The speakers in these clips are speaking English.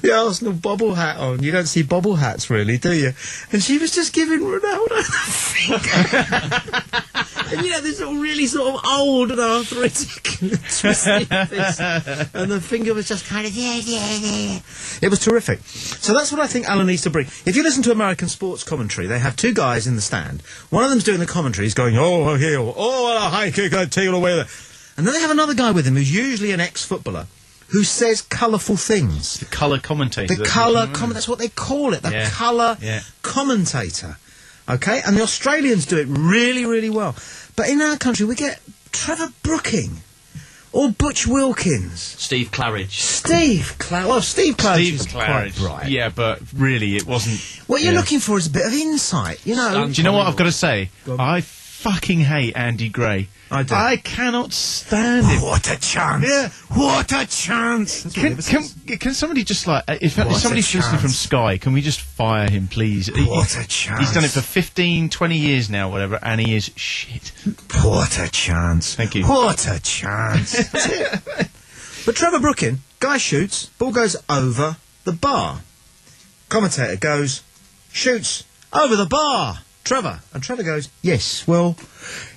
the Arsenal bobble hat on. You don't see bobble hats, really, do you? And she was just giving Ronaldo the finger. And, you know, this really sort of old and arthritic twisting fist. And the finger was just kind of, yeah. It was terrific. So that's what I think Alan needs to bring. If you listen to American sports commentary, they have two guys in the stand. One of them's doing the commentary. He's going, oh, here, oh, a high kick, I take it away there. And then they have another guy with him who's usually an ex-footballer who says colourful things. The colour commentator. The colour commentator, that's what they call it, the colour commentator. Okay? And the Australians do it really, really well. But in our country, we get Trevor Brooking or Butch Wilkins. Steve Claridge. Steve Claridge is quite right. Yeah, but really, it wasn't... What you're looking for is a bit of insight, you know. Do you know what I've got to say? I fucking hate Andy Gray. I do. I cannot stand him. What a chance! Yeah, what a chance! Can somebody just like if somebody's listening from Sky, can we just fire him, please? What a chance! He's done it for 15, 20 years now, whatever, and he is shit. What a chance! Thank you. What a chance! But Trevor Brooking, guy shoots, ball goes over the bar. Commentator goes, shoots over the bar. Trevor, and Trevor goes, yes. Well,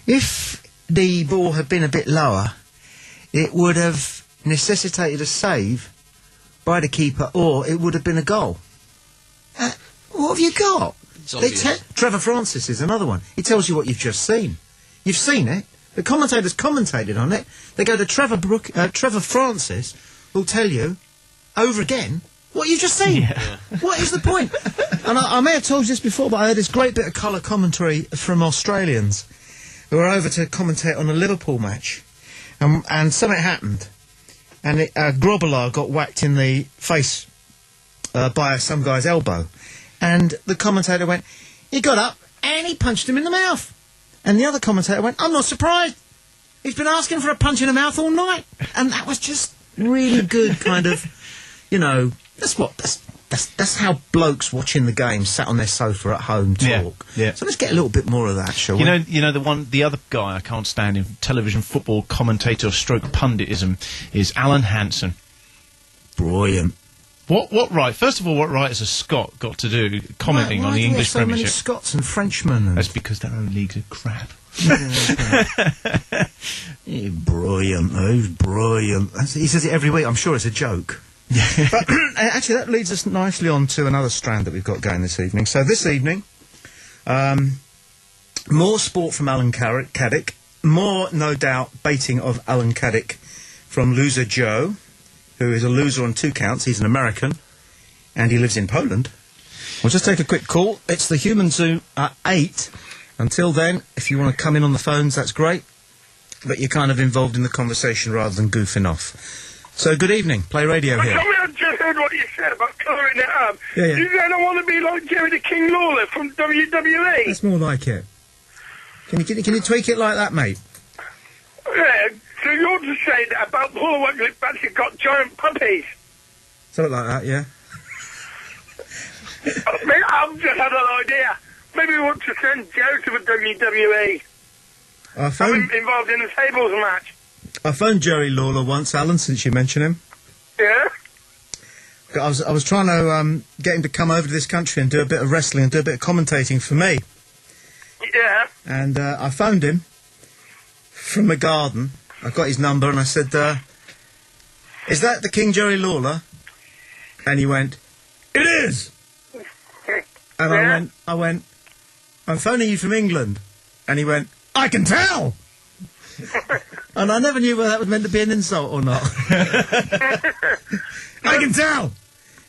if the ball had been a bit lower, it would have necessitated a save by the keeper, or it would have been a goal. What have you got? Trevor Francis is another one. He tells you what you've just seen. You've seen it. The commentators commentated on it. They go to Trevor Francis, who'll tell you over again what you've just seen. Yeah. What is the point? And I may have told you this before, but I heard this great bit of colour commentary from Australians who were over to commentate on a Liverpool match, and something happened, and Grobbelaar got whacked in the face by some guy's elbow, and the commentator went, he got up and he punched him in the mouth, and the other commentator went, I'm not surprised, he's been asking for a punch in the mouth all night. And that was just really good kind of, you know, that's how blokes watching the game sat on their sofa at home talk. Yeah. So let's get a little bit more of that, shall we? You know the other guy I can't stand in television football commentator stroke punditism is Alan Hansen. Brilliant. What right? First of all, what right has a Scot got to do commenting on the English Premiership? Why do we have so many Scots and Frenchmen? And... That's because their own leagues are crap. Brilliant, though. Brilliant. He says it every week. I'm sure it's a joke. But actually, that leads us nicely on to another strand that we've got going this evening. So this evening, more sport from Alan Caddick, more, no doubt, baiting of Alan Caddick from Loser Joe, who is a loser on 2 counts. He's an American, and he lives in Poland. We'll just take a quick call. It's the Human Zoo at 8. Until then, if you want to come in on the phones, that's great. But you're kind of involved in the conversation rather than goofing off. So, good evening. Play Radio here. I just heard what you said about colouring it up. Yeah. You then want to be like Jerry the King Lawler from WWE? That's more like it. Can you tweak it like that, mate? Yeah, so you're to say that about Paul Wegley actually got giant puppies? Something like that, yeah. I've just had an idea. Maybe we want to send Joe to the WWE. I'm involved in a tables match. I phoned Jerry Lawler once, Alan, since you mentioned him. Yeah? I was trying to get him to come over to this country and do a bit of wrestling and do a bit of commentating for me. Yeah. And I phoned him from the garden. I got his number and I said, is that the King Jerry Lawler? And he went, it is! And I went, I'm phoning you from England. And he went, I can tell! And I never knew whether that was meant to be an insult or not. I can tell!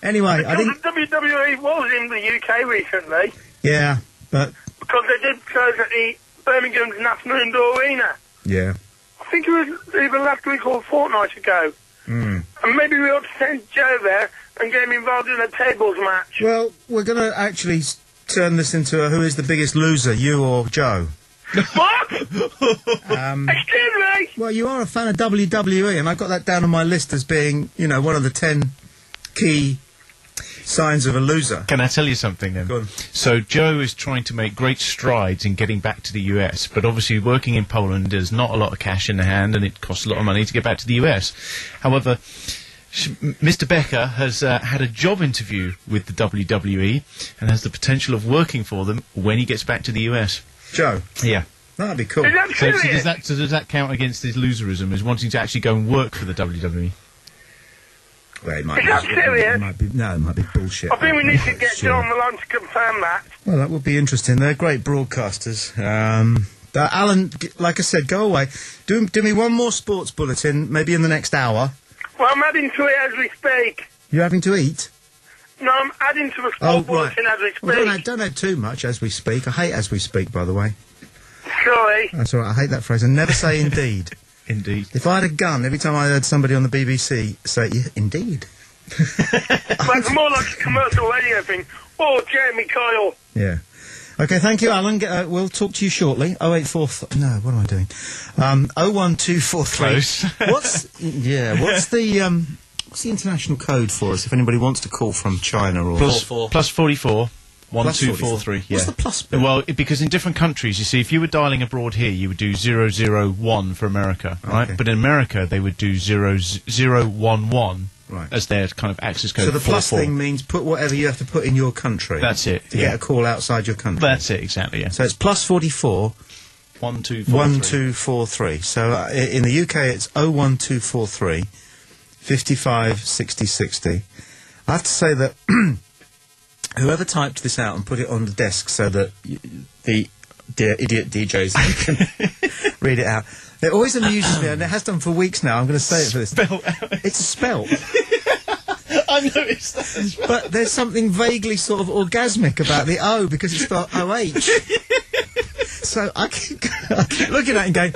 Anyway, I think... The WWE was in the UK recently. Yeah, but... Because they did close at the Birmingham's National Indoor Arena. Yeah. I think it was either last week or a fortnight ago. And maybe we ought to send Joe there and get him involved in a tables match. Well, we're going to actually turn this into a who is the biggest loser, you or Joe. What? Excuse me? Well, you are a fan of WWE, and I got that down on my list as being, you know, one of the 10 key signs of a loser. Can I tell you something then? Go on. So Joe is trying to make great strides in getting back to the US, but obviously working in Poland there's not a lot of cash in the hand and it costs a lot of money to get back to the US. However, Mr. Becker has had a job interview with the WWE and has the potential of working for them when he gets back to the US. Joe? Yeah. That'd be cool. Is that So serious? does that count against his loserism, is wanting to actually go and work for the WWE? Well, it might Is that serious? it might be bullshit. I think we need to get Sure. Joe on the line to confirm that. Well, that would be interesting. They're great broadcasters. Alan, like I said, go away. Do me one more sports bulletin, maybe in the next hour. Well, I'm adding to it as we speak. You're having to eat? No, I'm adding to the sport bulletin as we speak. Well, don't add too much as we speak. I hate as we speak, by the way. Sorry. That's all right. I hate that phrase. And never say indeed. Indeed. If I had a gun, every time I heard somebody on the BBC say, yeah, indeed. Well, it's more like a commercial radio thing. Oh, Jeremy Kyle. Yeah. Okay, thank you, Alan. We'll talk to you shortly. 084... No, what am I doing? 01243... Close. What's the international code for us if anybody wants to call from China or... Plus 44 1243. Yeah. What's the plus bit? Well, because in different countries, you see, if you were dialing abroad here, you would do 001 for America, right? Okay. But in America, they would do 0011 as their kind of access code. So the plus 44. thing means put whatever you have to put in your country. That's it. To get a call outside your country. That's it, exactly, yeah. So it's plus 44... 1243. 1243. So in the UK it's 01243 55 60 60. I have to say that whoever typed this out and put it on the desk so that the dear idiot DJs can read it out. It always amuses me, and it has done for weeks now. I'm going to say it for this. Spell out. It's a spelt. I noticed that. But there's something vaguely sort of orgasmic about the O because it's spelled OH. So I keep looking at it and going,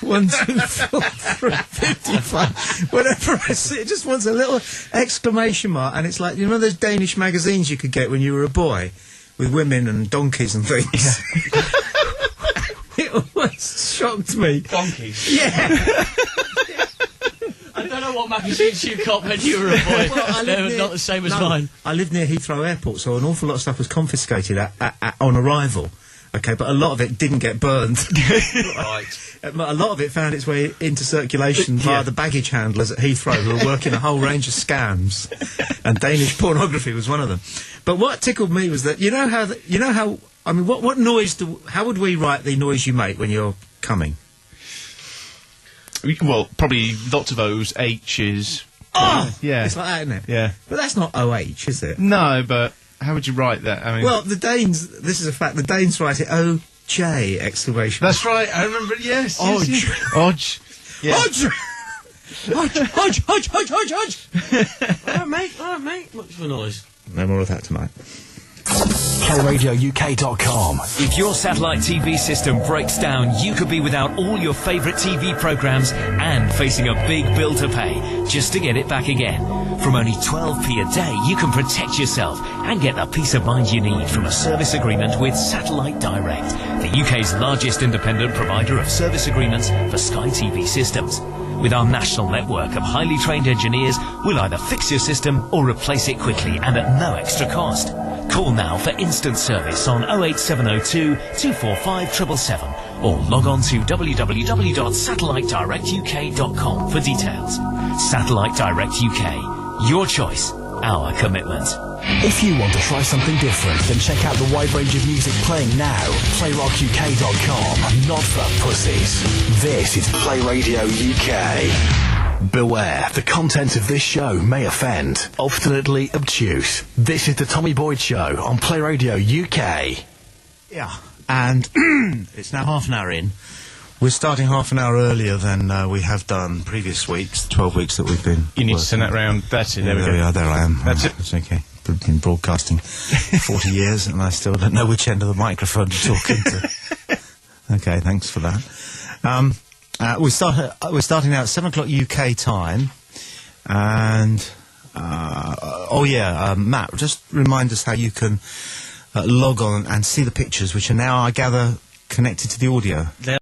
1, 2, 4, 3, 55. Whenever I see it, just wants a little exclamation mark, and it's like, you know those Danish magazines you could get when you were a boy with women and donkeys and things. Yeah. It always shocked me. Donkeys? Yeah. I don't know what magazines you got when you were a boy. Well, they were not the same as mine. I lived near Heathrow Airport, so an awful lot of stuff was confiscated on arrival. Okay, but a lot of it didn't get burned. Right. A lot of it found its way into circulation via the baggage handlers at Heathrow, who were working a whole range of scams, and Danish pornography was one of them. But what tickled me was that what noise how would we write the noise you make when you're coming? Well, probably lots of O's, H's. Oh, yeah, it's like that, isn't it? Yeah, but that's not OH, is it? no, but how would you write that? I mean, well, the Danes. This is a fact. The Danes write it OJ exclamation. that's right. I remember. Yes, Odge. Odge. Yeah. Hodge. All right, mate. Much of a noise. No more of that tonight. playradiouk.com. If your satellite TV system breaks down, you could be without all your favourite TV programmes and facing a big bill to pay just to get it back again. From only 12p a day, you can protect yourself and get the peace of mind you need from a service agreement with Satellite Direct, the UK's largest independent provider of service agreements for Sky TV systems. With our national network of highly trained engineers, we'll either fix your system or replace it quickly and at no extra cost. Call now for instant service on 08702 245 777 or log on to www.satellitedirectuk.com for details. Satellite Direct UK. Your choice, our commitment. If you want to try something different, then check out the wide range of music playing now. playrockuk.com. Not for pussies. This is Play Radio UK. Beware, the content of this show may offend. Obstinately obtuse. This is the Tommy Boyd Show on Play Radio UK. Yeah, and it's now half an hour in. We're starting half an hour earlier than we have done previous weeks, 12 weeks that we've been You need to working. send that round. That's it. There we go. are, there I am. That's it. It's okay. Been broadcasting 40 years and I still don't know which end of the microphone to talk into. Okay, thanks for that. We're starting now at 7 o'clock UK time. And, Matt, just remind us how you can log on and see the pictures, which are now, I gather, connected to the audio.